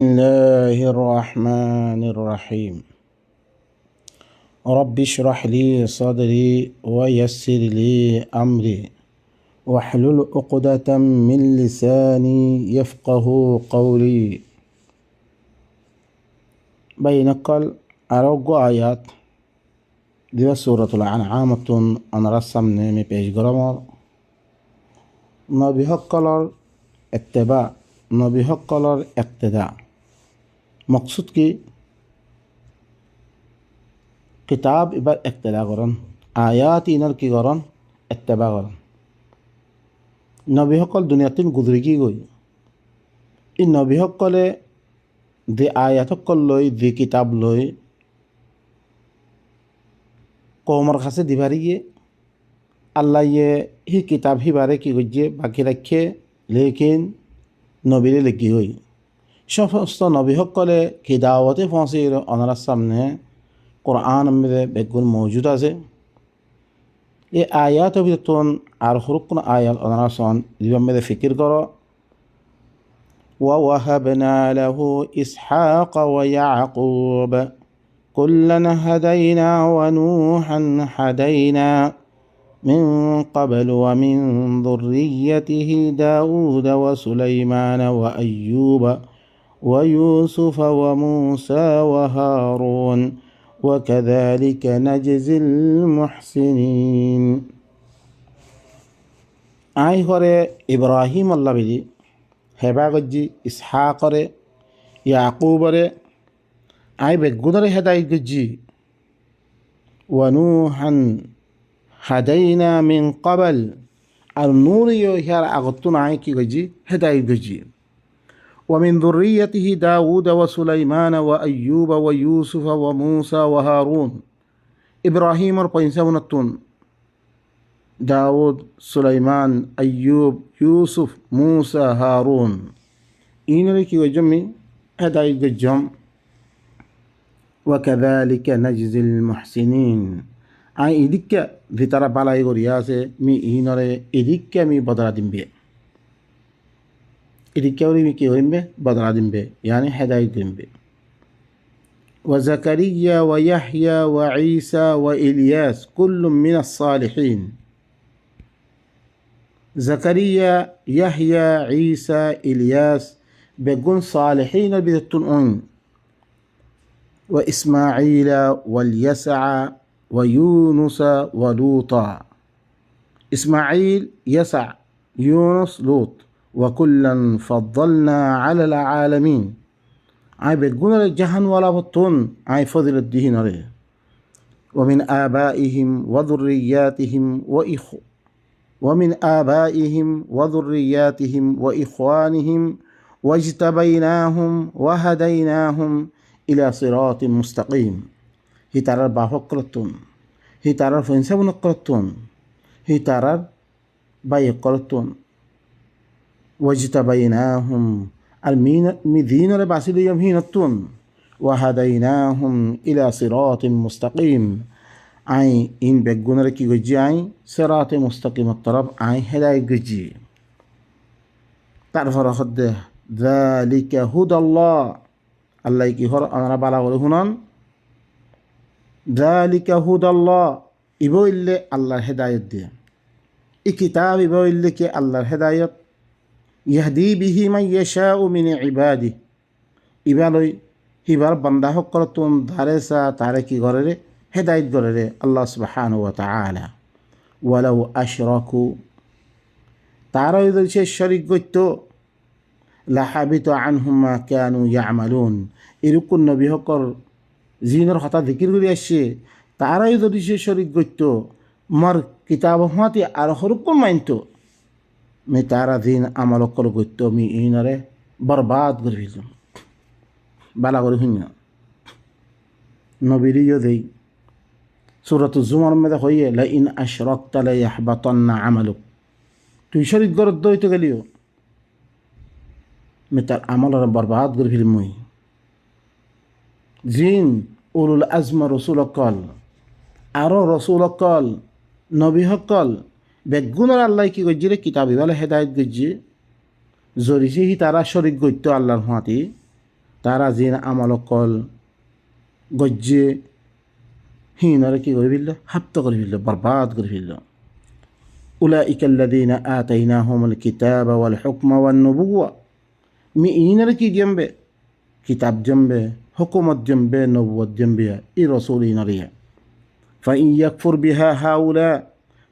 الله الرحمن الرحيم رب اشرح لي صدري ويسر لي أمري واحلل عقدة من لساني يفقه قولي بينقل أرجو آيات دي سورة الأنعام أنا رسم نمي بيش جرامر نبي هقلر اتباع نبي هقلر اقتداء مقصود কি কিতাব এবার ইক্তেদা করন আয়াত ইনার কি করন ইত্তেবা করন নবী সকল দুনিয়াতিন গুজরি কি গই এই নবী সকলে যে আয়াত সকল লই যে কিতাব লই কওমর কাছে দিবারি গিয়ে আল্লাহ ইয়ে হি কিতাব হিবারে কি গইয়ে বাকি রাখে লেকিন নবীরে লিখি হই সমস্ত নবী সকলে কি দাওয়াতে পৌঁছে ওনার সামনে কোরআন মধ্যে বেগুন মজুদ আছে এই আয়াত ভিতর আর হরুকুন আয়াত ওনার সন জীবন মধ্যে ফিকির করো ووهبنا له إسحاق ويعقوب كلا هدينا ونوحا هدينا من قبل ومن ذريته داود وسليمان وأيوب ويوسف وموسى وهارون وكذلك نجزي المحسنين آي هوري إبراهيم الله بيجي هبا گجي إسحاق ري يعقوب ري آي بگودر هداي گجي ونوحا هدينا من قبل النور يهار أغطون عيكي گجي هداي گجي ومن ذريته داود وسليمان وأيوب ويوسف وموسى وهارون إبراهيم القينسونتون داود سليمان أيوب يوسف موسى هارون إن لكي وجمي هداي گجم وكذلك نجزي المحسنين আই এদিকে ভিতরা বালাই করিয়া আছে মি ইনরে এদিকে আমি বদলা দিমবে এদিকে মি কি হইবে বদলা দিমবে ইয়ানি হেদায়েত দিমবে وزكريا ويحيى وعيسى وإلياس كل من الصالحين زكريا يحيى عيسى إلياس بيكون صالحين بيتون وإسماعيل واليسع ويونس ولوطا إسماعيل يسع يونس لوط وكلا فضلنا على العالمين عاي بتقول الجهن ولا بطون عاي فضل الدين عليه ومن آبائهم وذرياتهم وإخوانهم واجتبيناهم وهديناهم إلى صراط مستقيم হি তারার বাহক করতুন হি তারার ফেন্সাবন করতুন হি তারার বাইক করতুন ওয়াজিতা বাইনাহুম আর মিদিনরে বাসিলিয়াম হিনতুন ওয়াহাদাইনাহুম ইলা সিরাতিন মুস্তাকিম আই ইন বেগুনরে কি গজি আই সিরাতে মুস্তাকিমের তরফ আই হেদায়েত গজি তারপর হদ্দে যালিকা হুদাল্লাহ আল্লাহ কি হর আমরা বালা করে শুনান যালিকা হুদাল্লাহ ইবো ইল্লে আল্লাহর হেদায়ত দিয়ে এই কিতাব ইবো ইল্লে কে আল্লাহর হেদায়ত ইয়াহদি বিহি মান ইয়াশাউ মিন ইবাদি ইবালই হিবার বান্দা হকরতুন ধারেসা তারে কি করে রে হেদায়ত করে রে আল্লাহ সুবহানাহু ওয়া তাআলা ওয়ালাউ আশরাকু তারা যদি সে শরীক করত লাহাবিতু আনহুম মা কানু ইয়ামালুন এরকম নবী হকর জিনের কথা জিকির করে আসছে তারাই যদি সে শরীক করত মার কিতাব হাতে আর হরকম মানত মে তারা দিন আমল কর করত মি ইনরে বরবাদ করে ফেলতাম বালা করে শুন নবীরিও দেই সূরাত জুমার মধ্যে হইয়ে লা ইন আশরাকতা লা ইয়াহবাতান্না আমালুক তুই শরীক গরদ দইতে গেলিও মে তার আমলরে বরবাদ করে ফেলম মই জিন উলুল আজম রসুল অকল আরও রসুল অকল নবী সকল বেগুনের আল্লাহ কি করছে রে কিতাবি বলে হেদায়ত করছে জরিছে হি তারা শরিক গত্য আল্লাহর হাতি তারা জিন আমলকল গজ্জে হিনরে কি করে ফেলল, হাপ্ত করে ফেলল, বরবাদ করে ফেলল। উলাইকাল্লাযীনা আতাইনাহুমুল কিতাবা ওয়াল হুকমা ওয়ান নুবুওয়া, মি ইনরে কি জম্বে, কিতাব জম্বে, হুকুমত জম্বে, নবুয়ত জম্বে, ই রসুল ইনরিয়া। ফাইন ইয়াকফুর বিহা হাউলা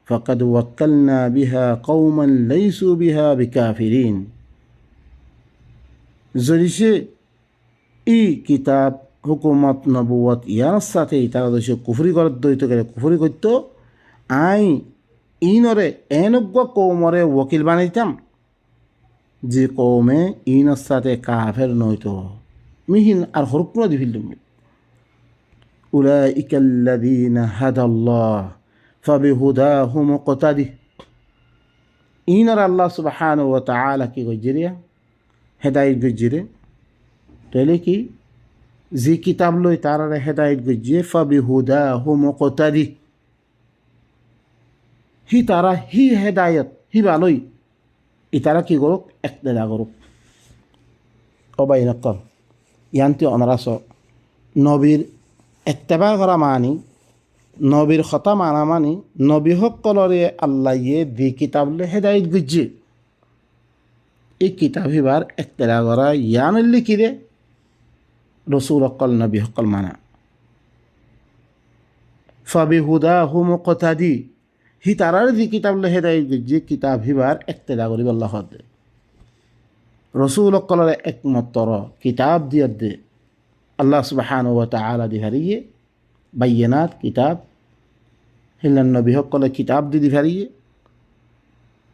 ফাকাদ ওয়াক্কালনা বিহা কওমান লাইসু বিহা বিকাফিরিন। যদি সে ই কিতাব হুকুমত নবুয়ত ইয়ার সাথে তারা যদি কুফরি করার দৈত করে কুফরি করত, আই ইনরে এনজ্ঞ কৌমরে ওকিল বানাইতাম যে কৌমে ইনর সাথে কাফের নইত, মিহিন আর হরকুন দি ফিল্ম। উলাইকাল্লাযীনা হাদাল্লাহ ফাবিহুদাহু মুকতাদি, ইনর আল্লাহ সুবহানাহু ওয়া তাআলা কি গজ্জিরিয়া হেদায়েত গজ্জিরে, তাহলে কি যে কিতাব লই তারারে হেদায়েত গজ্জিয়ে ফাবিহুদাহু মুকতাদি, হি তারা হি হেদায়ত হি ভালোই ইতারা কি করুক একতেদা করুক। অবাই নকল ইয়ান্তি অনারাস নবীর এত্তেবা করা মানি, নবীর কথা মানা মানি, নবী সকলরে আল্লাহ ইয়ে দি কিতাব লে হেদায়ত গুজ্জে, এই কিতাব হিবার একতেদা করা ইয়ান লিখিরে রসুল অকল নবী সকল মানা। ফাবিহুদাহু মুকতাদি, হি তারার যে কিতাব লে হেদায়ত গুজ্জে কিতাব হিবার একতেদা করিব আল্লাহ দে। রসুল অকলের একমাত্র কিতাব দিয়ে দে আল্লাহ সুবহানাহু ওয়া তাআলা দি হারিয়ে বাইয়ানাত কিতাব হিলেন নবী সকলে কিতাব দি হারিয়ে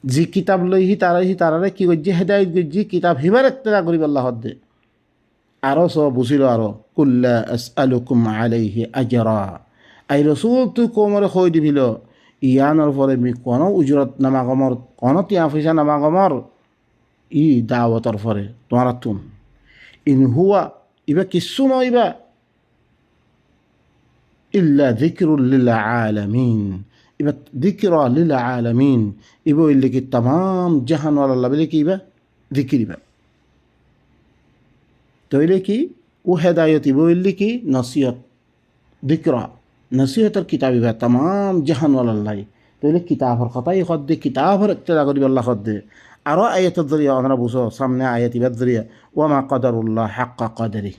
যে কিতাব লই হি তারারে কি গজ্জে হেদায়ত গজ্জে কিতাব হিবার একতেদা করিব আল্লাহ দে। আরও সব বুঝিল আরো কুল্লা আসআলুকুম আলাইহি আজরা, আই রসুল তুই কোমরে কই দিবিল ইয়ানোর পরে মি কোনো উজরত নামাগমর কোনো তিয়া পয়সা নামাগমর ই দাওয়াতর পরে তোমার তুন ইন হুয়া ইবা কিচ্ছু নইবা ইল্লা যিকরুল লিল আলামিন, ইবা যিকরা লিল আলামিন, ইবো ইল্লে কি তাম জাহান ওয়ালা বলে কি ইবা যিকির ইবা তইলে কি ও হেদায়ত ইবো ইল্লে কি নসিহত যিকরা নসিহতের কিতাব ইবা তাম জাহান ওয়ালা, তইলে কিতাবর কথাই খদ্দে কিতাবর ইক্তেদা করিব আল্লাহ খদ্দে। আরও আয়াতের জরিয়া আমরা বুঝো সামনে আয়াত ইবার জরিয়া ওয়ামা কদরুল্লাহ হাক্কা কদরি,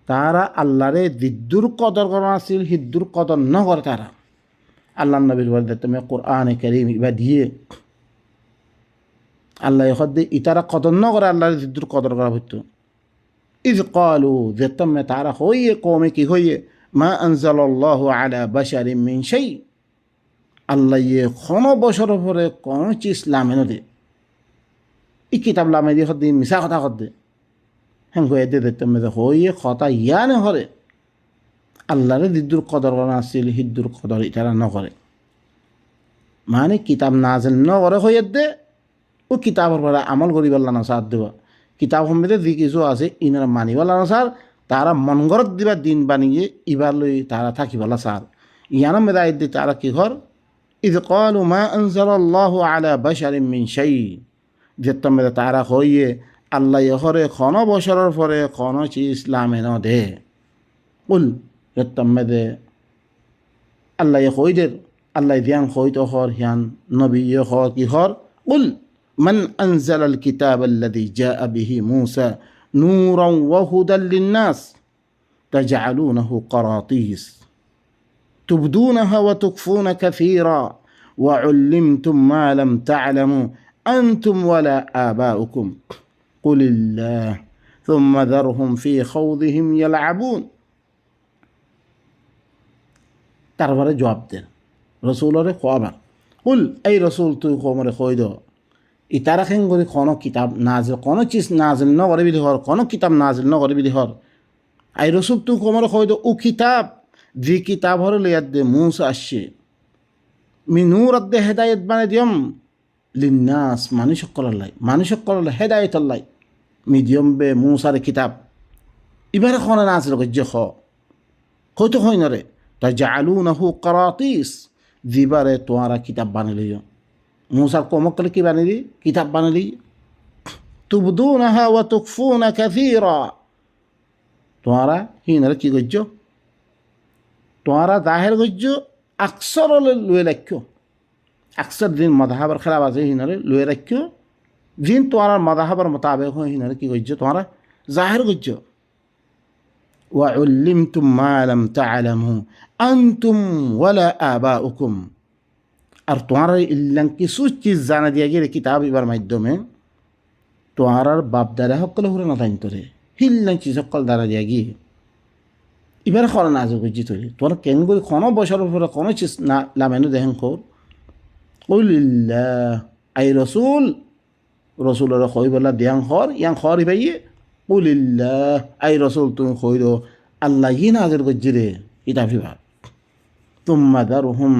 তারা আল্লাহরে দিদ্দুর কদর করা আছিল হিদ্দুর কদর ন করে তারা আল্লাহ নবীর বলতে তুমি কোরআনে কারীম ইবা দিয়ে আল্লাহ খদ্দে ইতারা কদর ন করে আল্লাহরে দিদ্দুর কদর করা হইতো। ইজ ক্বালু যে তুমি তারা হইয়ে কমে কি হইয়ে মা আনজালাল্লাহু আলা বাশারিন মিন শাই, আল্লাহ ইয়ে কোনো বছর পরে কোনো চিজ লামে নদে ই কিতাব লামে দিয়ে খদ্দে মিশা কথা খদ্দে হ্যাঁ হয়ে দে দেখতে মেয়ে হইয়ে কথা ইয়ানে হরে আল্লাহরে দিদ্দুর কদর করা আসছিল হিদ্দুর কদর ইতারা ন করে, মানে কিতাব নাজেল ন করে হইয়ে দে ও কিতাবর পরে আমল করিবার না সাথ দেব, কিতাব সম্বন্ধে যি কিছু আছে ইনারা মানিবালা না সার, তারা মন গরত দিবা দিন বানিয়ে ইবার লই তারা থাকিবালা সার ইয়ানো মেদা ইদ্দি তারা কি ঘর ইজ ক্বালু মা আনজালাল্লাহু আলা বাশারিন মিন শাই, যে তুমি তারা হইয়ে আল্লাহ হরে কোনো বছরের পরে কোনো চিজ লামে ন দে। কুল যে তুমি দে আল্লাহ হই দের আল্লাহ দিয়ান হইত হর হিয়ান নবী হর কি হর কুল মান আনজালাল কিতাব আল্লাযী জাআ বিহি মূসা নূরান ওয়া হুদাল লিন-নাস তাজআলুনাহু কারাতিস تبدونها وتخفون كثيرا وعلمتم ما لم تعلموا أنتم ولا آباؤكم قل الله ثم ذرهم في خوضهم يلعبون। তারপরে জবাব দেন রসুলরে খোয়াবার কুল এই রসুল তুই কোমরে কই দ ইতারা খেন করে কোনো কিতাব নাজিল কোনো চিজ নাজিল ন করে বিধি হর কোনো কিতাব নাজিল ন করে বিধি হর এই রসুল তুই কোমরে কই দ ও কিতাব যে কিতাব হর লিয়াদ দে মূসা আসছে মি নূর দে হেদায়ত বানে দিয়ম লিন্নাস মানুষ সকলের হেদায়ত আল্লাহ মিডিয়ম বে মূসার কিতাব ইবারে খনে নাজিল গজ্জে হয়তো হয় না রে তাজআলুনাহু কারাতিস, দিবারে তোমারা কিতাব বানালিও মূসার কমকলে কি বানালি কিতাব বানালি তুবদুনাহা ওয়া তুখফুনা কাসীরা, তোমারা হিনারে কি করছ তোমারা জাহের করছ আকসর লুয়ে রাখ্য আকসর দিন মদাহাবার খারাপ আছে হিনারে লুয়ে রাখ্য দিন তোমার মদাহাবার মোতাবেক হিনারে কি করছ তোমারা জাহের করছ وعلمتم ما لم تعلموا أنتم ولا آباؤكم আর তোমার ইল্লাং কিছু চিজ জানা দিয়া গেলে কিতাব এবার মাধ্যমে তোমার বাপ দ্বারা সকলে হুরে না থাইন তোরে হিল্লাং চিজ সকল দ্বারা দিয়া গিয়ে এবার খরা না যোগ তৈরি তোমার কেন করে কোনো বছরের পরে কোনো চিজ না লামেনু দেখেন খোর উলিল্লাহ আই রসুল রসুলের খই বলা দিয়াং খর ইয়াং খর ইবাইয়ে উলিল্লাহ আই রসুল তুমি খই দো আল্লাহ ই নাজের গজ্জি রে এটা ভিবা তুম্মা দারুহুম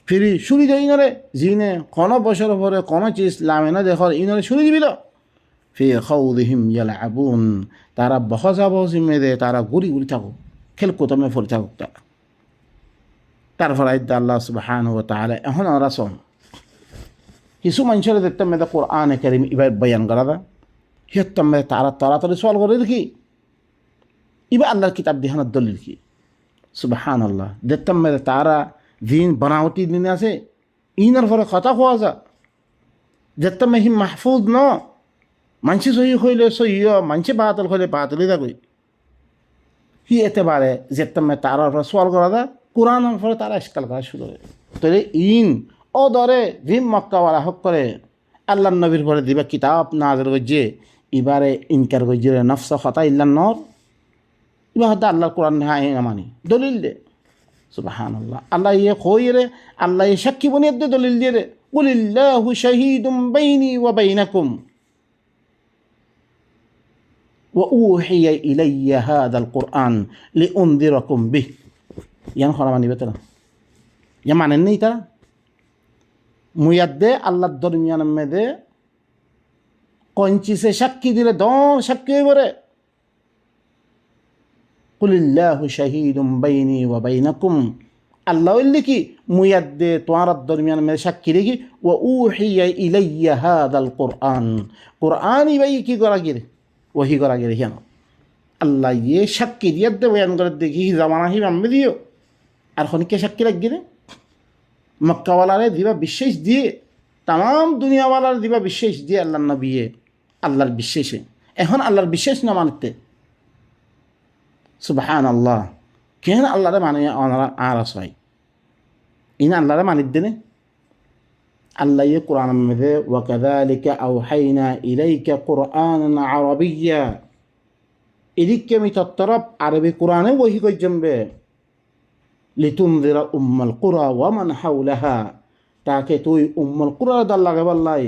ফিরি শুনি যাই ইনরে জিনে কোনো বছর পরে কোনো চিজ লামে না দেখর ইনরে শুনি দিবিল ফি খাউদিহিম ইয়ালআবুন তারা বহসা বহসি মেদে তারা ঘুরি ঘুরি থাকুক খেলকুতমে ফলে থাকুক তারপর আইদা আল্লাহ সুবহানাহু ওয়া তাআলা এখন ওরা শোন কিছু মানুষের দেখতে মেয়েদের কোরআনে কারীম এবার বয়ান করা দা হিয়ত্তম মেয়ে তারা তাড়াতাড়ি সওয়াল করে দেখি এবার আল্লাহর কিতাব দিহানোর দলিল কি সুবহানাল্লাহ দেখতাম মেয়ে তারা দিন বানাওটি দিন আছে ইনার পরে কথা খোয়া যা দেখতাম হি মাহফুজ ন মানসি সহি হইলে সহি মানসি বাতিল হইলে বাতিলই থাকুই হি এতেবারে দেখতাম মেয়ে তারার পরে সওয়াল করা দা কোরআনের পরে তারা ইস্কাল করা শুরু করে তাহলে ইন ও দরে ভিম মক্কাওয়ালা হক করে আল্লাহ নবীর পরে দিবা কিতাব নাজর গজ্জে এবারে ইনকার গজ্জে নফস খতা ইল্লান নর এবার হয়তো আল্লাহর কোরআন হ্যাঁ মানি দলিল দে সুবহানাল্লাহ আল্লাহ ইয়ে কই রে আল্লাহ ইয়ে সাক্ষী বনিয়ে দে দলিল দিয়ে রে কুলিল্লাহু শাহীদুম বাইনি ওয়া বাইনাকুম ওয়া উহিয়া ইলাইয়া হাদাল কুরআন লিউনদিরাকুম বিহ ইয়ান খরা মানিবে তারা ইয়া মানেন নেই তারা মুয়াদ্দে আল্লাহর দরমিয়ান মেদে কঞ্চিসে সাক্ষী দিলে দন সাক্ষী হইবরে কুলিল্লাহু শাহীদুম বাইনি ওয়া বাইনাকুম আল্লাহ লিখি মুয়াদ্দে তোমার দরমিয়ান মেদে সাক্ষী রেখি ওয়া উহিয়া ইলাইয়া হাদাল কুরআন কুরআন ইবাই কি করা গিরে ওহি করা গিরে কেন আল্লাহ ইয়ে সাক্ষী দিয়ে দে বয়ান করে দেখি জামানা হি মাম্মে দিও আর খনিকে সাক্ষী লাগিয়ে মক্কাওয়ালারে দিবা বিশ্বাস দিয়ে তাম দুনিয়াওয়ালার দিবা বিশ্বাস দিয়ে আল্লাহর নবিয়ে আল্লাহর বিশ্বাসে এখন আল্লাহর বিশ্বাস না মানতে সুবহানাল্লাহ কেন আল্লাহরে মানে আর আসয় ইন আল্লাহরে মানিত দেনে আল্লাহ ইয়ে কোরআন মধ্যে ওয়া কাযালিকা আওহাইনা ইলাইকা কুরআনান আরাবিয়্যা এদিকে আমি তত্তরব আরবি কোরআনে ওহি কই জমবে লিতুনযিরা উম্মাল কুরা ওয়া মান হাওলাহা তাকে তুই উম্মুল কুরার দল লাগাবার লাই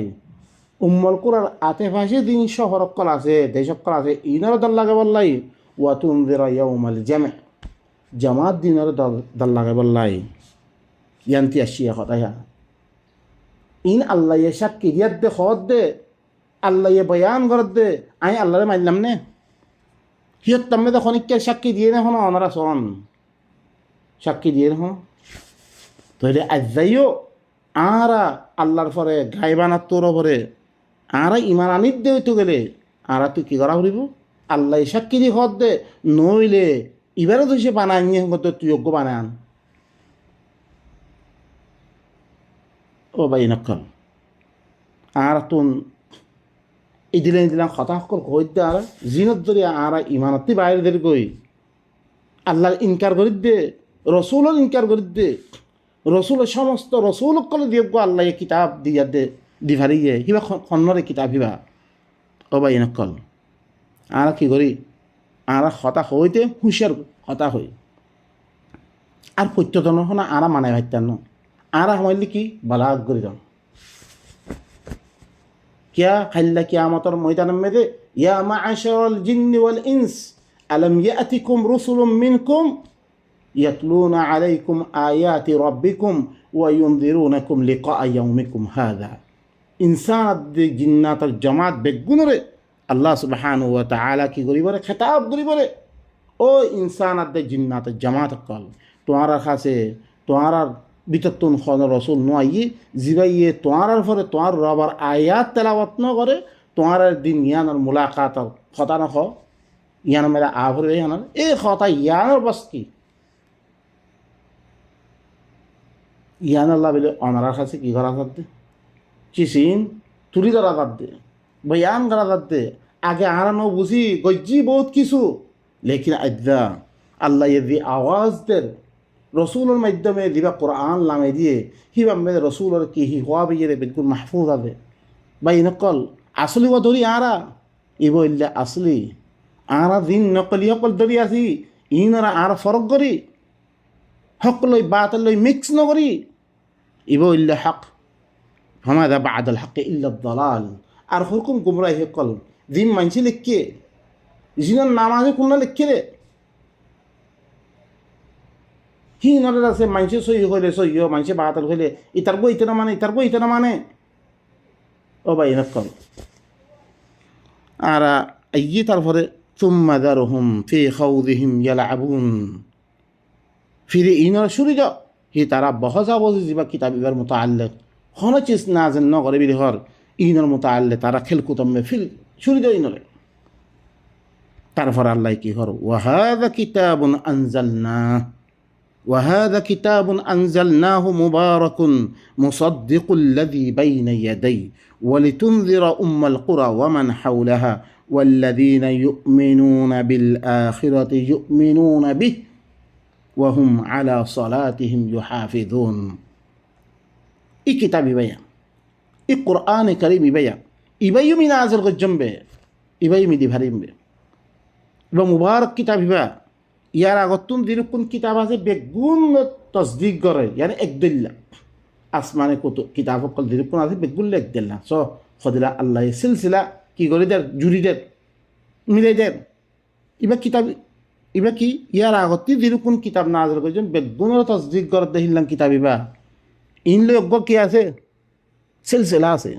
উম্মুল কুরার আশেপাশে দিন শহরকল আছে দেশকল আছে ইনার দল লাগাবার লাই ওয়া তুনযিরা ইয়াউমাল জামাত দিনের দল লাগাবার লাই ইয়ান্তি আসিয়া কথা ইন আল্লাহ ইয়ে সাক্ষী দিয়াত দে খত দে আল্লাহ ইয়ে বয়ান করত দে আমি আল্লাহরে মানলাম নে হিয়ত তাম্মে তো খনিকের সাক্ষী দিয়ে না হন ওনারা শোন সাক্ষী দিয়ে না তাহলে আজাইও আরা আল্লাহর পরে গাইবানার তোর পরে আরা ইমান আনিত দে তো গেলে আরা তুই কী করা করিব আল্লাহ সাক্ষী দিয়ে খত দে নইলে এবারে তো সে বানায় নিয়ে তুই যোগ্য বানান ও ভাই নকল আর তুন এই দিলাম কথা সকল কই দে আর জিনত ধরে আর ইমানতি বাইরে গই আল্লাহর ইনকার করি দে রসুলের ইনকার করি দে রসুলের সমস্ত রসুল কলে দিয়ে গো আল্লাহ কিতাব দিয়া দে দিভারিয়ে হিবা খন্নরে কিতাব হিবা ও ভাই নকল আর কি করি আর হতা হইতে হুঁশিয়ার হতা হই আর প্রত্যতন না আর মানে ভাইতান আর হমাইলি কি বালাগ করি দাম क्या हल्ला क़यामतर मैदान में दे या माशरल जिन्नि वल इंस अलम यातिकुम रुसुलुम मिनकुम यतलूना अलैकुम आयाति रब्बिकुम व युनदिरुनकुम लिक़ा यौमिकुम हाज़ा इंसान दे जिन्नातर जमात बेगुनरे अल्लाह सुब्हानहु व तआला की गरीबरे खिताब गरीबरे ओ इंसान दे जिन्नातर जमात कल तुम्हारा खासे तुम्हारा বিতত্তুন খন রসুল নয় জিবাইয়ে তোমার ফলে তোমার রবার আয়াত তেলাওয়াত ন করে তোমার দিন ইয়ানোর মুলাকাত কথা নখ ইয়ানো মেরা আভর ইয়ানোর এ কথা ইয়ানোর বস কি ইয়ানাল্লাহ বলে অনারার কাছে কি করা যাচ্ছে চিসিন তুলি ধরা যাচ্ছে বয়ান করা যাচ্ছে আগে আরানো বুঝি গজ্জি বহুত কিছু লেকিন আদ্যা আল্লাহ যদি আওয়াজ দেন রসুলের মাধ্যমে দিবা কোরআন লামে দিয়ে হিবা মেয়ে রসুলের কি হি হওয়া বেয়ে বিলকুল মাহফুজ হবে বা ইনকল আসলি ও ধরি আরা ইব ইল্লা আসলি আরা দিন নকলি অকল ধরি আসি ইনরা আর ফরক করি হক লই বাতিল লই মিক্স নকরি ইব ইল্লা হক হামাদা বাদাল হক ইল্লা দলাল আর হুকুম গুমরাই হকল দিন মানছি লিখকে জিনার নামাজে কোনটা লিখকে রে হি নরে আছে মানছে সই হইলে সই মানছে বাতিল হইলে ইতার বই ইতে না মানে ইতার বই ইতে না মানে ও ভাই নকল আর এই তারপরে তুম্মা দারহুম ফি খাউদিহিম ইয়ালআবুন ফিরে ইনর শুরু যাও হি তারা বহজা বজি যিবা কিতাবিবার মুতাআল্লিক হন চিজ না জান ন করে বিলি হর ইনর মুতাআল্লিক তারা খেলকুতমে ফিল শুরু যাও ইনরে তারপর আল্লাহ কি হর ওয়াহাদা কিতাবুন আনজালনা وهذا كتاب أنزلناه مبارك مصدق الذي بين يديه ولتنذر أم القرى ومن حولها والذين يؤمنون بالآخرة يؤمنون به وهم على صلاتهم يحافظون إيه كتاب بيان إيه قرآن كريم بيان إبايو من نازل الجنب إبايو من دبهرين بي ومبارك كتاب بيان ইয়ার আগতুন দিরুকুন কিতাব আছে বেগুন তসদিক করে ইয়ানি একদিল্লা আসমানে কত কিতাব সকল দিরুকুন আছে বেগুন একদিল্লা স খদিলা আল্লাহ সিলসিলা কি করে দের জুড়ি দের মিলাই দের ইবা কিতাব ইবা কি ইয়ার আগতি দিরুকুন কিতাব নাজল করেছেন বেগুনের তসদিক করে দেখিলাম কিতাব ইবা ইনলে অজ্ঞ কি আছে সিলসিলা আছে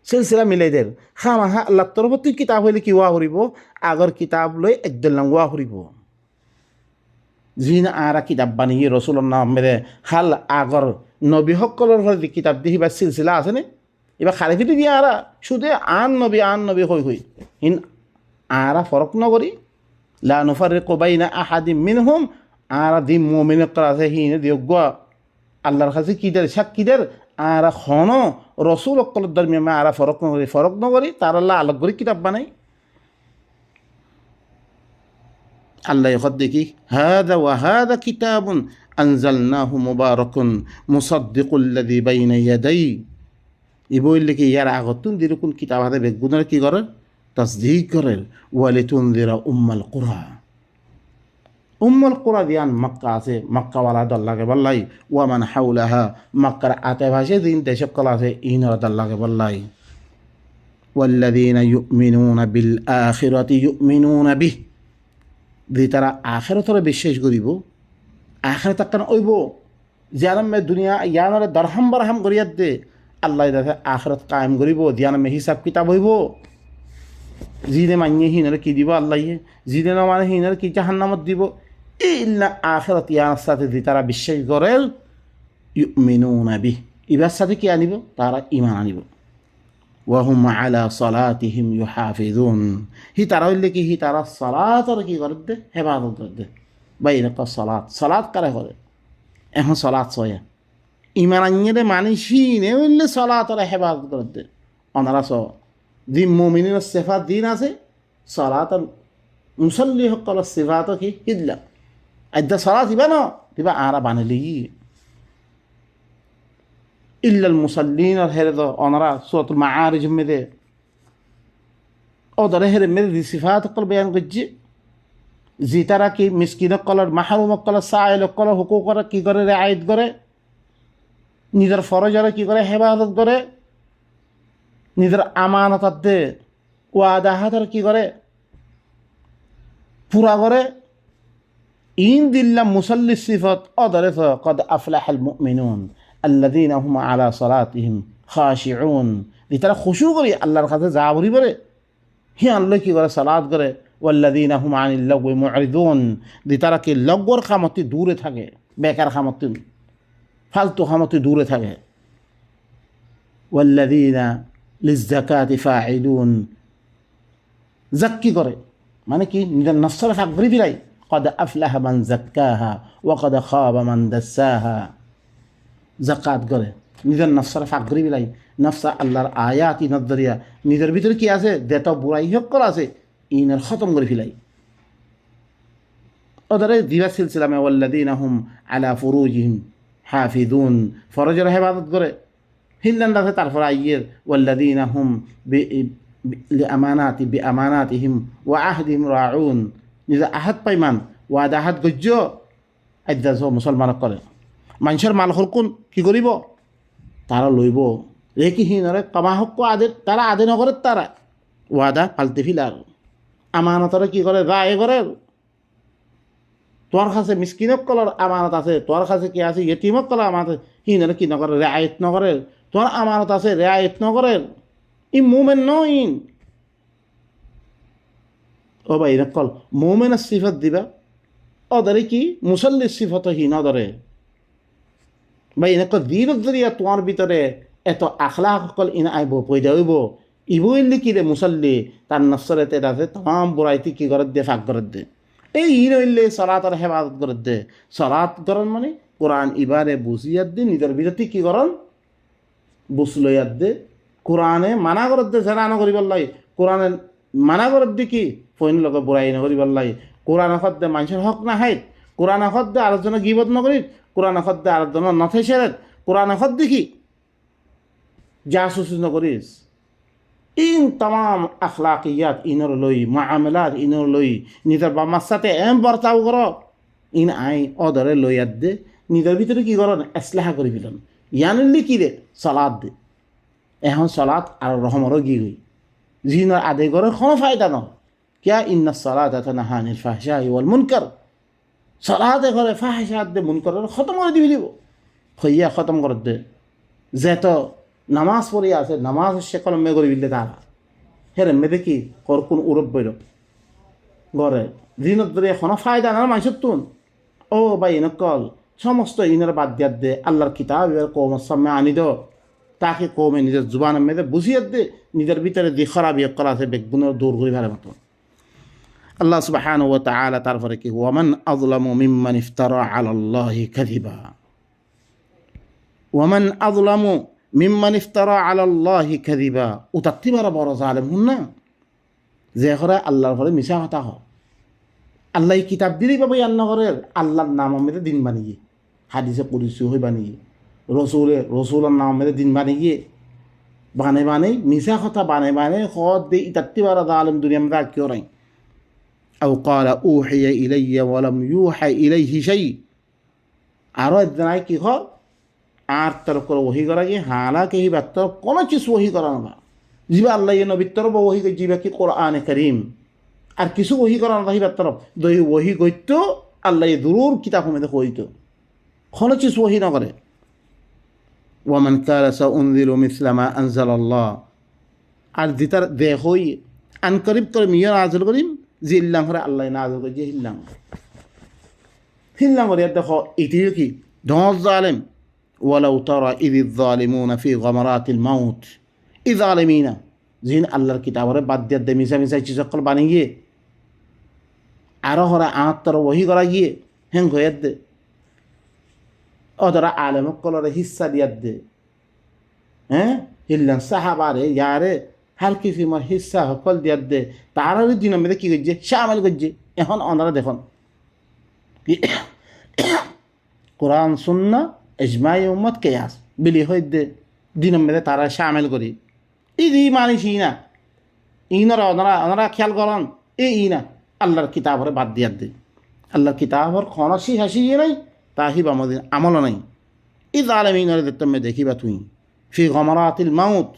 সিলসিলা মিলাই দের খামাহা আল্লাহ তরফতি কিতাব হইলে কি ওয়া করিব আগর কিতাব লই একদিল্লাম ওয়া করিব জিন আরা কিতাব বানিয়ে রসুলের নাম মেরে হাল আগর নবী সকলের ঘরে কিতাব দিয়ে বা সিলসিলা আছে নে এবার খালি ফিটি দিয়ে আরা শুধু আন নবী হই হই হিন আরা ফরক নগরি লা নুফাররিকু বাইনা আহাদিম মিনহুম আরা দি মুমিন করা আছে হিনে দিয়োগ্য আল্লাহর কাছে কিদের সাক্ষীদের আরা খন রসুল সকলের দরমিয়ামে আরা ফরক নগরি তার আল্লাহ আলাগ করে কিতাব বানাই আল্লাহ এখন দেখি হাদা ওয়াহাদা কিতাবুন আনজালনাহু মুবারাকুন মুসাদ্দিকুল্লাযী বাইনা ইয়াদাই ইবইলে কি ইয়ার আগতুন দিরকুন কিতাব হাতে বেগুনের কি করে তাসদীক করে ওয়ালিতুনযিরা উম্মুল কুরা দিয়ান মক্কা আছে মক্কা ওয়ালা আল্লাহকে বললাই ওয়ামান হাওলাহা মক্কার আশেপাশে দিন দেশক কলা আছে ইনরা আল্লাহকে বললাই ওয়াল্লাযীনা ইউমিনুনা বিল আখিরাতি ইউমিনুনা বিহি যে তারা আখেরাতরে বিশ্বাস করিব আখেরাত একখান ওইব জিয়ানামে দুনিয়া ইয়ানরে দরহাম বারহাম করিয়াত দে আল্লাহ দেখে আখেরাত কায়েম করিব জিয়ানামে হিসাব কিতাব হইব জিনে মানিয়ে হিনরে কি দিব আল্লাহ জিনে না মানে হিনরে কি জাহান্নামত দিব ইল্লা আখেরাত ইয়ানার সাথে যে তারা বিশ্বাস করে ইউমিনুনা বিহি ইবার সাথে কি আনিব তারা ঈমান আনিব ওয়াহুম আলা সালাতিহিম ইউহাফিজুন হি তারা হইলে কি হি তারা সালাতর কি করে দে হেফাজত করে দে বা এরকম সালাত কারে করে এখন সালাত সয়া ইমান আনিয়ে মানিসিনে হইলে সালাতর হেফাজত করে দে অনারা স দিন মুমিনের সিফাত দিন আছে সালাত মুসল্লি সকলের সিফাত কি হিদলা আদ্যা সালাত দিবা ন দিবা আরা বানালি ইল্লাল মুসাল্লিন আর হেরে তো অনারা সূরাতুল মাআরিজ মেদে ওদরে হেরে মেদে সিফাত কল বয়ান করছে জি তারা কি মিসকিন কলর মাহরুম কলর সাইল কলর হুকুক করে কি করে রিআয়াত করে নিজের ফরজরে কি করে হেফাজত করে নিজের আমানত দে ওয়াদা হাতের কি করে পুরা করে ইন দিল্লা মুসল্লি সিফাত ওদরে তো কদ আফলাহাল মুমিনুন الذين هم على صلاتهم خاشعون দি তারা খুশু করি আল্লাহর কাছে যা বলি বলে হি আল্লাহ কি করে সালাত করে والذين هم عن اللغو معرضون দি তারা কি লগর খামতি দূরে থাকে বেকার খামতি ফালতু খামতি দূরে থাকে والذين للزكاة فاعلون জাক্কি করে মানে কি নিজের নফসরে ফাঁক ঘুরি ফিরাই কদ আফলাহা মান যাক্কাহা ওয়া কদ খাবা মান দাসাহা জাকাত করে নিজের নফসরে ফাঁক ঘুরি ফিরাই নফসা আল্লাহর আয়াত ইনত দরিয়া নিজের ভিতরে কি আছে দেত বুড়াই হকল আছে ইনের খতম করে ফিলাই ওদের দিবা সিলসিলামে ওয়াল্লাযীনা হুম আলা ফুরুজিহিম হাফিজুন ফরজের হেফাজত করে হিন্দান আছে তারপর আইয়ের ওয়াল্লাযীনা হুম বিআমানাতিহিম ওয়া আহদিহিম রাউন নিজে আহাদ পাইমান ওয়াদা আহাদ গজ্য আদ্যা মুসলমান করে মানুষের মাল হরকুন কি করিব তারা লইব রেখিহীনরে কামা হক আদে তারা আদে নগরের তারা ওয়াদা পাল্টে ফিলার আমানতরে কি করে রায় করে তোর কাছে মিসকিনক কলর আমানত আছে তোর কাছে কি আছে ইয়েতিমক কলর আমানত হিনরে কি নগরে রেআয়ত নগরে তোর আমানত আছে রেআয়ত নগরে ই মুমেন নইন ও ভাই নকল মুমেনের সিফত দিবা ওদরে কি মুসল্লির সিফত হীন ওদরে ভাই নকল দিন জরিয়া তোমার ভিতরে এত আখলাক সকল ইনা আইব পয়দা হইব ইবইলি কি রে মুসল্লি তার নফসরে তে আছে তাম বুড়াইতি কি করে দে ফাঁক করে দে এই ইন হইলে সলাতর হেফাজত করে দে সলাত করেন মানে কোরআন ইবারে বুঝিয়াত দে নিজের ভিতরে কি করেন বুঝলইয়াত দে কোরআনে মানা করে দে যারা আনা করিবার লাই কোরআনে মানা করে দি কি ফইন লোক বুড়াই না করিবার লাই কোরআন হদ দে মানুষের হক না হাইত কোরআন হদ দে আরেকজন গিবত নকরি কোরআন হদ দে আরেকজন নথে সেরেত কোরআন হদ দেখি জাসুস নকরিস ইন তাম আখলাকিয়াত ইনর লই মামলাত ইনর লই নিজের বামার সাথে এম বর্তাও কর ইন আই অদরে লইয়াত দে নিজের ভিতরে কি করেন এসলাহা করি ফেলেন ইয়ানিল্লি কি রে সলাদ দে এখন সলাদ আর রহমরও গি হই জিনর আদে করে কোনো ফায়দা নয় কিয়া ইন্না সলাত তানহা আনিল ফাহশাই ওয়াল মুনকার সলাতে করে ফাহশাত দে মুনকারের খতম করে দিবি দিব হইয়া খতম করে দে যেত নামাজ পড়িয়া আছে নামাজ সে কলমে করে দিলে তারা হেরে মেয়ে কি কর কোন উরব বৈরব গড়ে দিনত ধরে এখনো ফায়দা না মানুষের তুন ও ভাই নকল সমস্ত ইনার বাদ দিয়ার দে আল্লাহর কিতাব এবার কৌমের সামনে আনি দো তাকে কৌমে নিজের জুবানের মেয়েদের বুঝিয়ে দে নিজের ভিতরে যে খারাপ ইয়ে করা আছে বেগুনের দূর করে ফেলে মতো আল্লাহ সুবহানাহু ওয়া তাআলা তারপরে কি ওয়ামান আযলামু মিম্মান ইফতারা আলাল্লাহি কাযিবা ওয়ামান আযলামু মিম্মান ইফতারা আলাল্লাহি কাযিবা উতাত্তিবারা বড় জালেম হুন না যে করে আল্লাহর ঘরে মিশা কথা হয় আল্লাহ কিতাব দিলেই পাবো আন্না ঘরের আল্লাহর নাম মেয়েদের দিন বানিয়ে হাদিসে পরিচয় হয়ে বানিয়ে রসুলের নাম মেয়েদের দিন বানিয়ে বানে মিশা কথা বানে হদ দে ইতাত্তিবারা জালেম দুনিয়া মধ্যে কেউ নাই আও ক্বালা উহিয়া ইলাইয়া ওয়া লাম ইউহা ইলাইহি শাই আরো একদিন কি হয় আর তরফ করে ওহি করা গিয়ে হালাকে হি বাত্তর কোনো চিজ ওহি করা না জিবা আল্লাহ নবীর তরফ ওহি জিবা কি কোরআনে করিম আর কিছু ওহি করা না হিবার তরফ দই ওহি গইত আল্লাহ দূর কিতাব মেয়েদের কইত কোনো চিজ ওহি না করে ওয়ামান কালা সাউনজিলু মিসলা মা আনজালাল্লাহ আর দিতার দেহই আনকরিব করে মিয়া নাযিল করিম জিল্লাম করে আল্লাহ নাযিল করে যে হিল্লাম করে দেখো এটিও কি দশ জালেম ولو ترى إذ الظالمون في غمرات الموت إذ ظالمين জিন আল্লাহর কিতাবরে বাদ দিয়ে দে মিশা চিজ সকল বানিয়ে গিয়ে আরো হরা আত্মার ওহি করা গিয়ে হেং হয়ে দে ওরা আলেম কলরে হিস্সা দিয়ার দে হ্যাঁ হিল্লাম সাহাবারে ইয়ারে হার কিসিমর হিস্সা সকল দিয়ার দে তারারই দিন মেয়েদের কী করছে শামিল করছে এখন ওনারা দেখুন কোরআন সুন্নাহ ইজমাই উম্মত কেয়াস বিলি হয়ে দে দিন মেয়েদের তারা শামিল করি ই মানিসই না ইনারা ওনারা খেয়াল করেন ই না আল্লাহর কিতাবরে বাদ দিয়ার দে আল্লাহর কিতাবর খনসি হাসি নাই তাহিব আমাদের আমল নাই ই জালেমিনের তুমি দেখিবা তুই ফি গমরাতিল মাউত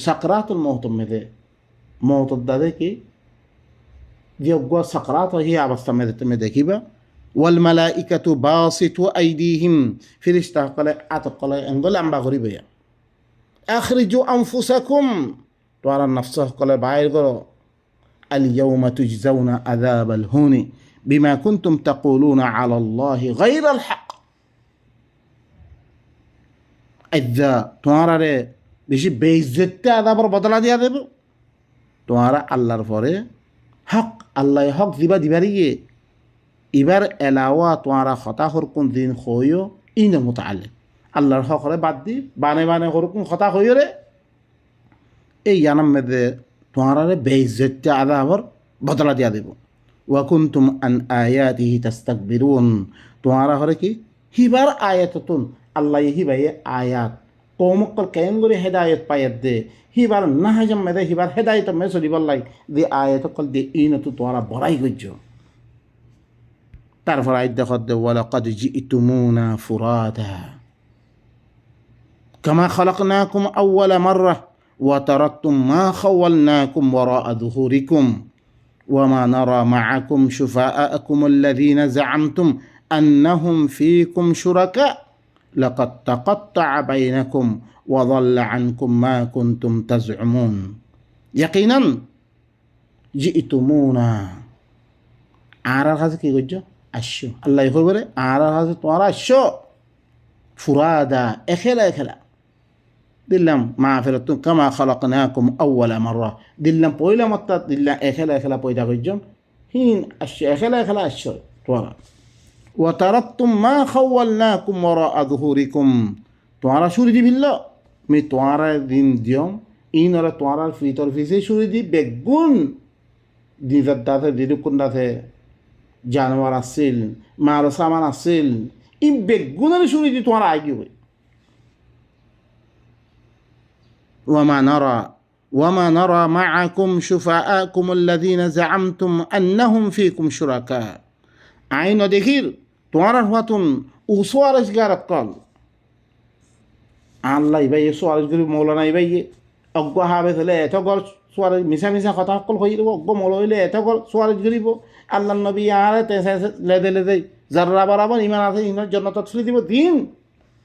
সাকরাতুল মৌত মেদে মৌতর দাদে কি যোগ্য সাকরাত হি অবস্থা মেদে তুমি দেখিবা ওয়াল মালাইকাতু বাসিতু আইদিহিম ফিরিস্তা কলে আতকলে এঙ্গল আম্বা করিবে আখরিজু আনফুসাকুম তোরা নফস কলে বাইর করো আল ইয়াউমা তুজজাউনা আযাবাল হুনি বিমা কুনতুম তাকুলুনা আলা আল্লাহি গায়রাল হক আজ্জা তোমারে বেশি বেইজ্জতটা আযাবের বদলা দিয়া দেব তোমারা আল্লাহর পরে হক আল্লাহ হক দিবা দিবারিয়ে এবার এলাওয়া তোয়ারা হতা হরকুন দিন হইও ইন মোতালে আল্লাহর হক হরে বাদ দি বানে বানে হরকুন হতা হইও রে এই জানাম মেদে তোয়ারারে বেইজ্জত্য আদাবর বদলা দিয়া দেব ওয়াকুনতুম আন আয়াতিহি তাস্তাকবিরুন তোয়ারা হরে কি হিবার আয়াততুন আল্লাহ হিবাইয়ে আয়াত কৌমক্কল কেন করে হেদায়ত পায়াত দে হিবার না হাজাম মেদে হিবার হেদায়ত মে চলিবল্লাই দি আয়াতকল দি ইনতু তোয়ারা বড়াই গজ্য তারপর আয়াত দেখত দে ওয়ালাকাদ জিইতুমুনা ফুরাদা কামা খালাকনাকুম আউওয়ালা মাররা ওয়া তারাকতুম মা খাওয়ালনাকুম ওয়ারাআ যুহুরিকুম وما نرى معكم شفعاءكم الذين زعمتم أنهم فيكم شركاء لقد تقطع بينكم وضل عنكم ما كنتم تزعمون يقينا جئتمونا আর কাছে কি করছো আসছো আল্লাহ কইবরে আর কাছে তোমার আসছো ফুরাদা এখেলা এখেলা দিল্লাম মা ফেরত কামা খালাকনাকুম আউওয়ালা মাররা দিল্লাম পয়লা মাত্রা দিল্লাম এখেলা এখেলা পয়দা করছম হিন আসছো এখেলা এখেলা আসছো তোরা ওয়া তারাকতুম মা খাওয়ালনাকুম ওয়ারাআ যুহুরিকুম তোরা শুরি দিবিল্ল মি তোরা দিন দিয়ম ইনরা তোরা ফিতর ফিসে শুরি দি বেগুন দিদার দাতে দিদুকুন দাতে জানোয়ার আসছিল মার সামান আসছিল ই বেগুনের শুরি দি তোরা আগে হই وما نرى معكم شفعاءكم الذين زعمتم أنهم فيكم شركاء عين دخير توارا هواتون وصوارش غارت قال الله يبي صوارش غريب مولانا يبي أقوى هابث لا تقول صوارش مسا خطأ قل خير أقوى مولانا لا تقول صوارش غريب الله النبي عليه تساس لذي زرّا برابر إيمان عليه إنه جنة تسلي دي دين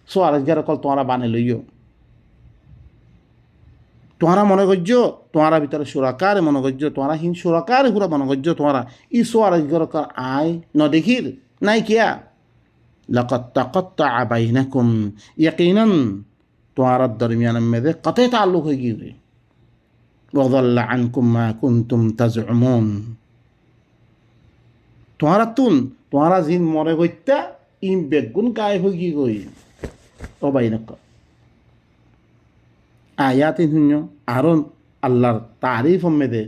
صوارش غارت قال توارا بانه ليو তোমরা মনে করছো তোমরা ভিতরে সুরাকার মনে করছো তোমরা হিন সুরাকার পুরা মনে করছো তোমরা ই সোয়ার আয় ন দেখির নাই কিয়া লাকাত তাকাত্তা বাইনাকুম ইয়াকিনান তোমরা দরমিয়ান মেদে কতে তাল্লুক হয়ে গিয়ে ওয়াদাল্লা আনকুম মা কুনতুম তাজউমুন তোমরা জিন মনে করতা ইম বেগুন গায়ে হয়ে গিয়ে গই ও বাইনাক আয়াতে শূন্য আরও আল্লাহর তারিফ মেদে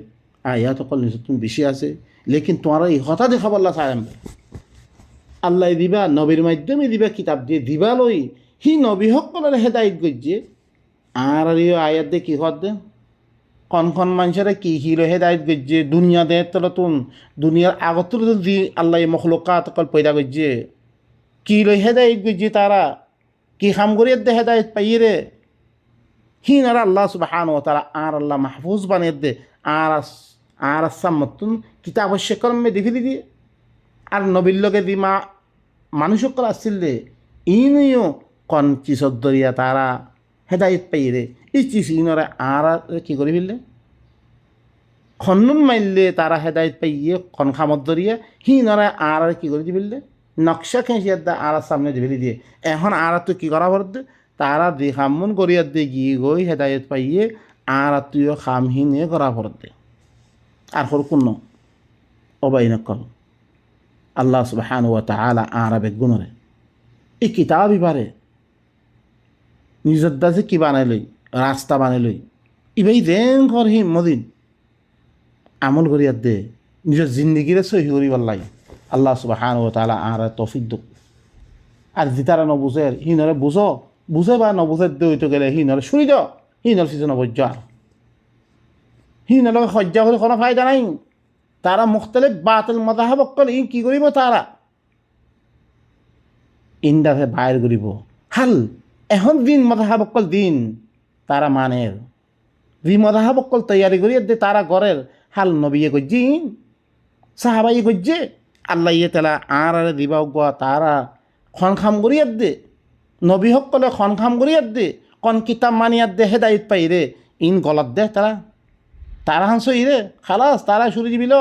আয়াত অকল নিশ্চয় বেশি আছে লেকিন তোমারা এই হতা দেখাব আল্লাহ চাই আল্লাহ দিবা নবীর মাধ্যমে দিবা কিতাব দিয়ে দিবা লই হি নবী সকলের হেদায়ত গজ্জে আর আয়াত দিয়ে কি হত দে কন মানুষের কি হিল হেদায়ত গজ্জে দুনিয়া দে তলতুন দুনিয়ার আগত দি আল্লাহ মখলুকাত অকল পয়দা গজ্জে কি লই হেদায়ত গজ্জে তারা কি খাম করিয়ে দে হেদায়ত পাইয়ে হিন আর আল্লাহ সুবহানাহু ওয়া তাআলা আর আল্লাহ মাহফুজ বানিয়ে দে আর সামতুন কিতাব শেকরমে দেখি দিয়ে আর নবীর লগে দি মানুষ সকল আসছিল দে ইনিও কন চিসর দরিয়া তারা হেদায়ত পাই রে এই চিস ইনরা আর কি করে ফেললে খন্নুন মাইলে তারা হেদায়ত পাইয়ে খন খামত দরিয়া হিনরা আর কি করে দি ফেললে নকশা খেঁচিয়ে দা আর সামনে দিয়ে দিয়ে এখন আর তো কি করা পড়তে তারা দি খামুন করিয়া দিয়ে গিয়ে গই হেদায়ত পাইয়ে আর তুইও খামহীনে করা পড়তে আর হর কোন অবাই নকল আল্লাহ সুবহানাহু ওয়া তাআলা আর বেগুনরে এই কিতাবই পারে নিজের দাসে কি বানাই লই রাস্তা বানাই লই ইবাই দেন ঘর হি মদিন আমল করিয়া দে নিজের জিন্দিগিরে সহি করিবার লাগে আল্লাহ সুবহানাহু ওয়া তাআলা আর তৌফিক দুক আর জিতারা নবুঝে হিনরে বুঝে বা নবুঝে দইতে গেলে হিনরে শুনি দাও হিনর ফিসে নবজ্জ আর হিনর সজ্জা করে কোনো ফায়দা নাই তারা মুখতালিফ বাতিল মাযহাব অকল ই কি করিব তারা ইন্দাহে বাইর করিব হাল এখন দিন মাযহাব অকল দিন তারা মানের দি মাযহাব অকল তৈয়ারি করিয়ে দে তারা গরের হাল নবিয়ে গজ্জি সাহাবাই গজ্জে আল্লাহ ইয়ে তালা আর দিবা গা তারা খন খাম করিয়ে দে নবী সকলে খন খাম করিয়ে দে কন কিতাব মানিয়াত দে হেদায়ত পাই রে ইন গলত দে তারা হান সই রে খালাস তারা শুরু দিবিল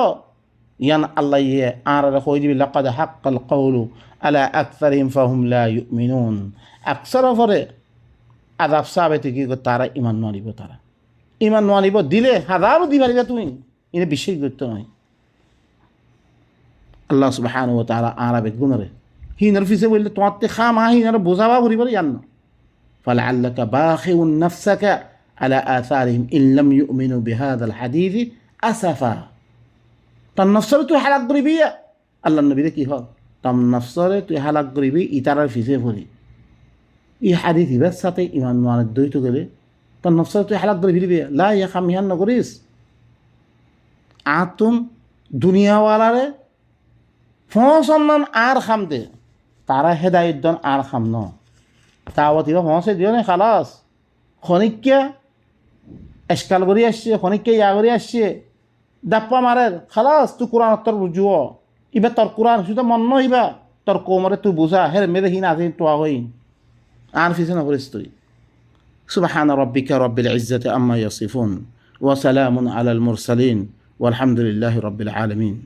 ইয়ান আল্লাহ ইয়ে আর কই দিবি লাকাদ হাক্কাল কওলু আলা আকসারিহিম ফাহুম লা ইউমিনুন আকসার ফরে আযাব সাবেতে কি তারা ইমান নানিব দিলে হাজারও দিবারিবা তুমি ইনে বিশ্বাস করতে নয় আল্লাহ সুবহানাহু ওয়া তাআলা আরাবিক গুণরে হিনার ফিসে বললে তোমার তে খামা হিনার বোঝাবা করি বলে জানো ফালাআল্লাকা বাখিউন নাফসাকা আলা আসারিহিম ইন লাম ইউমিনু বিহাযাল হাদীসি আসাফা তার নফসরে তুই হালাক করিবি আল্লাহ নবীরে কি হয় তার নফসরে তুই হালাক করিবি ইতারার ফিসে ভরি ই হাদিস ইবার সাথে ইমান মানের দইত গেলে তার নফসরে তুই হালাক করে ফিরবি লা ইয়া খামিহান নকরিস আতুম দুনিয়াওয়ালারে ফসন্নান আর খাম দে তারা হেদায়ত দন আর খাম ন তাওয়াত ইবা ফসে দিও না খালাস খনিক্যা এসকাল করে আসছে খনিক্যা ইয়া করে আসছে দাপ্পা মারের খালাস তুই কোরআন তোর বুঝুও ইবা তোর কোরআন শুধু মন নইবা তোর কোমরে তুই বুঝা হের মেরে হিন আছে তোয়া হই আর ফিসে নকরিস তুই سبحان ربك رب العزة عما يصفون وسلام على المرسلين والحمد لله رب العالمين